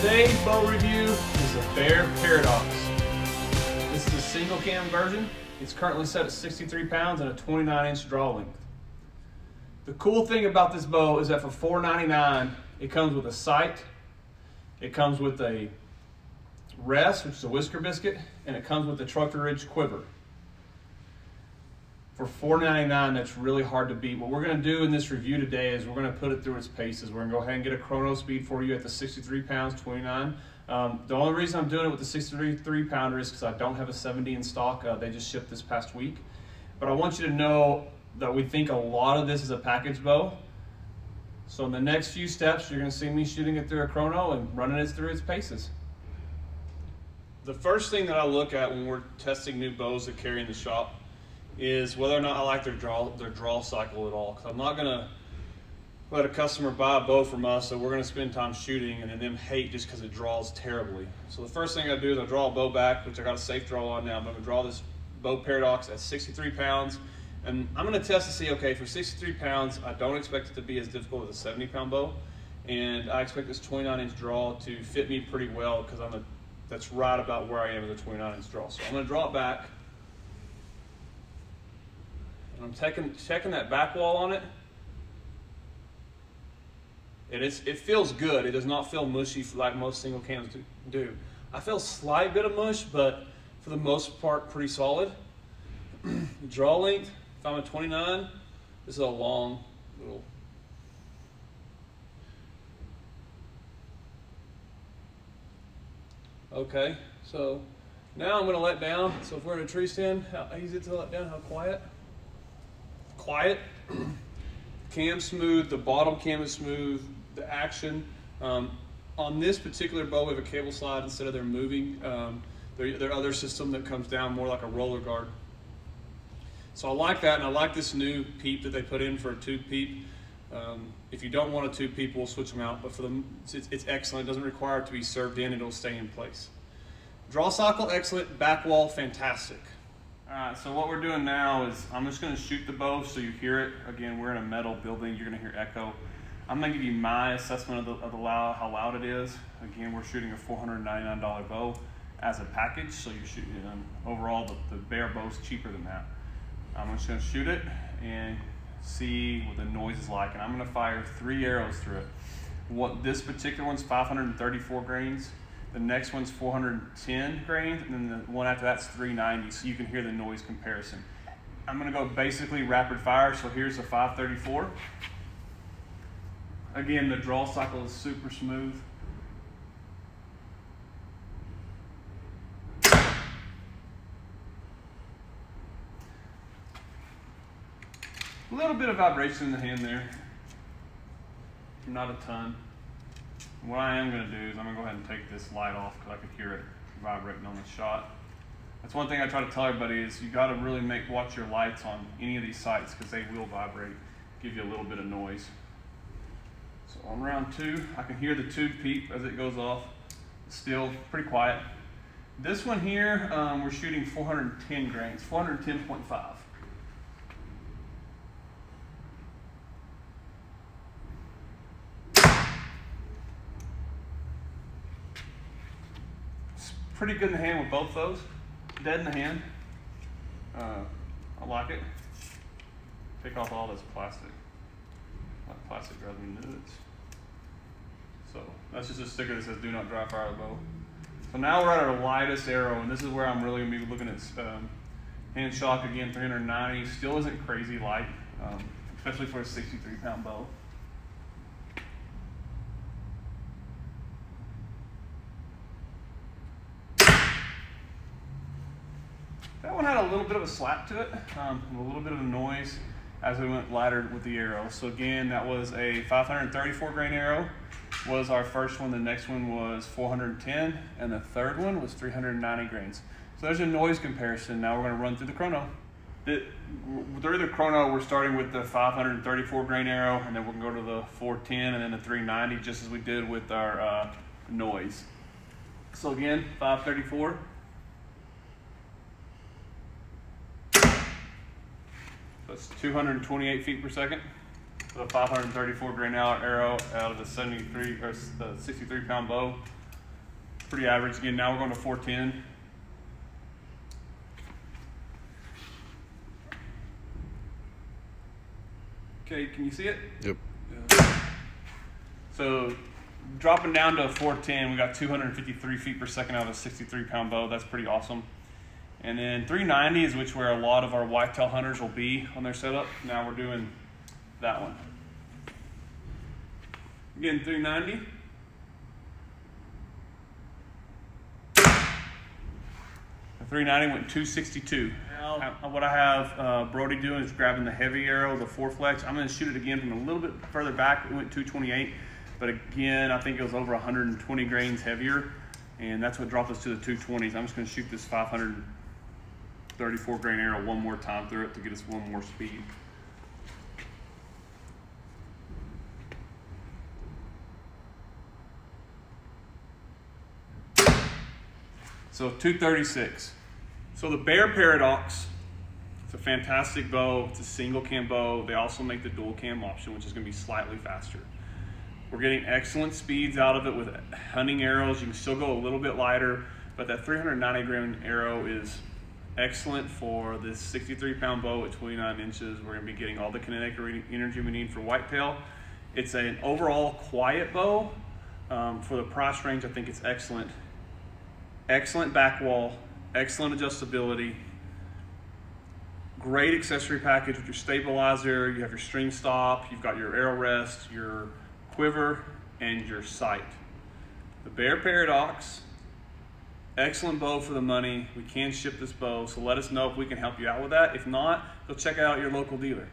Today's bow review is a Bear Paradox. This is a single cam version. It's currently set at 63 pounds and a 29-inch draw length. The cool thing about this bow is that for $4.99, it comes with a sight, it comes with a rest, which is a whisker biscuit, and it comes with the Trucker Ridge quiver. For $4.99, that's really hard to beat. What we're going to do in this review today is we're going to put it through its paces. We're going to go ahead and get a chrono speed for you at the 63 pounds, 29. The only reason I'm doing it with the 63 pounder is because I don't have a 70 in stock. They just shipped this past week. But I want you to know that we think a lot of this is a package bow. So in the next few steps, you're going to see me shooting it through a chrono and running it through its paces. The first thing that I look at when we're testing new bows that carry in the shop is whether or not I like their draw cycle at all. Because I'm not going to let a customer buy a bow from us that we're going to spend time shooting and then them hate just because it draws terribly. So the first thing I do is I draw a bow back, which I got a safe draw on now. I'm going to draw this bow Paradox at 63 pounds. And I'm going to test to see, okay, for 63 pounds, I don't expect it to be as difficult as a 70-pound bow. And I expect this 29-inch draw to fit me pretty well because that's right about where I am with a 29-inch draw. So I'm going to draw it back. And I'm checking that back wall on it. It feels good. It does not feel mushy like most single cams do. I feel a slight bit of mush, but for the most part, pretty solid. Draw length, if I'm a 29, this is a long little. Okay, so now I'm going to let down. So if we're in a tree stand, how easy to let down, how quiet? Quiet. Cam smooth, the bottom cam is smooth, the action. On this particular bow, we have a cable slide instead of their moving. Their other system that comes down more like a roller guard. So I like that, and I like this new peep that they put in for a tube peep. If you don't want a tube peep, we'll switch them out, but for them, it's excellent. It doesn't require it to be served in, it'll stay in place. Draw cycle, excellent. Back wall, fantastic. Alright, so what we're doing now is I'm just going to shoot the bow so you hear it. Again, we're in a metal building, you're going to hear echo. I'm going to give you my assessment of how loud it is. Again, we're shooting a $499 bow as a package, so you're shooting overall the Bear bow's cheaper than that. I'm just going to shoot it and see what the noise is like, and I'm going to fire 3 arrows through it. This particular one's 534 grains. The next one's 410 grains, and then the one after that's 390, so you can hear the noise comparison. I'm going to go basically rapid fire, so here's a 534. Again, the draw cycle is super smooth. A little bit of vibration in the hand there, not a ton. What I am going to do is I'm going to go ahead and take this light off because I could hear it vibrating on the shot. That's one thing I try to tell everybody is you got to really watch your lights on any of these sights because they will vibrate, give you a little bit of noise. So on round 2, I can hear the tube peep as it goes off. It's still pretty quiet. This one here, we're shooting 410 grains, 410.5. Pretty good in the hand with both those. Dead in the hand. I like it. Take off all this plastic. That plastic drives me nuts. So that's just a sticker that says "Do not dry fire the bow." So now we're at our lightest arrow, and this is where I'm really going to be looking at hand shock again. 390 still isn't crazy light, especially for a 63-pound bow. That one had a little bit of a slap to it, and a little bit of a noise as we went lighter with the arrow. So again, that was a 534 grain arrow was our first one. The next one was 410, and the third one was 390 grains. So there's a noise comparison. Now we're going to run through the chrono. Through the chrono, we're starting with the 534 grain arrow, and then we're going to go to the 410 and then the 390, just as we did with our noise. So again, 534. That's 228 feet per second. So a 534 grain arrow out of the 63 pound bow. pretty average. Again, now we're going to 410. Okay, can you see it? Yep. Yeah. So dropping down to 410, we got 253 feet per second out of a 63-pound bow. That's pretty awesome. And then 390 is which where a lot of our whitetail hunters will be on their setup. Now we're doing that one. Again, 390. The 390 went 262. Now, what I have Brody doing is grabbing the heavy arrow, the 4-flex. I'm going to shoot it again from a little bit further back. It went 228, but again, I think it was over 120 grains heavier, and that's what dropped us to the 220s. I'm just going to shoot this 534 grain arrow one more time through it to get us one more speed. So 236. So the Bear Paradox, it's a fantastic bow. It's a single cam bow. They also make the dual cam option, which is going to be slightly faster. We're getting excellent speeds out of it with hunting arrows. You can still go a little bit lighter, but that 390 grain arrow is excellent for this 63-pound bow at 29 inches. We're going to be getting all the kinetic energy we need for whitetail. It's an overall quiet bow. For the price range, I think it's excellent. Excellent back wall, excellent adjustability, great accessory package with your stabilizer. You have your string stop, you've got your arrow rest, your quiver, and your sight. The Bear Paradox, excellent bow for the money. We can ship this bow, so let us know if we can help you out with that. If not, go check out your local dealer.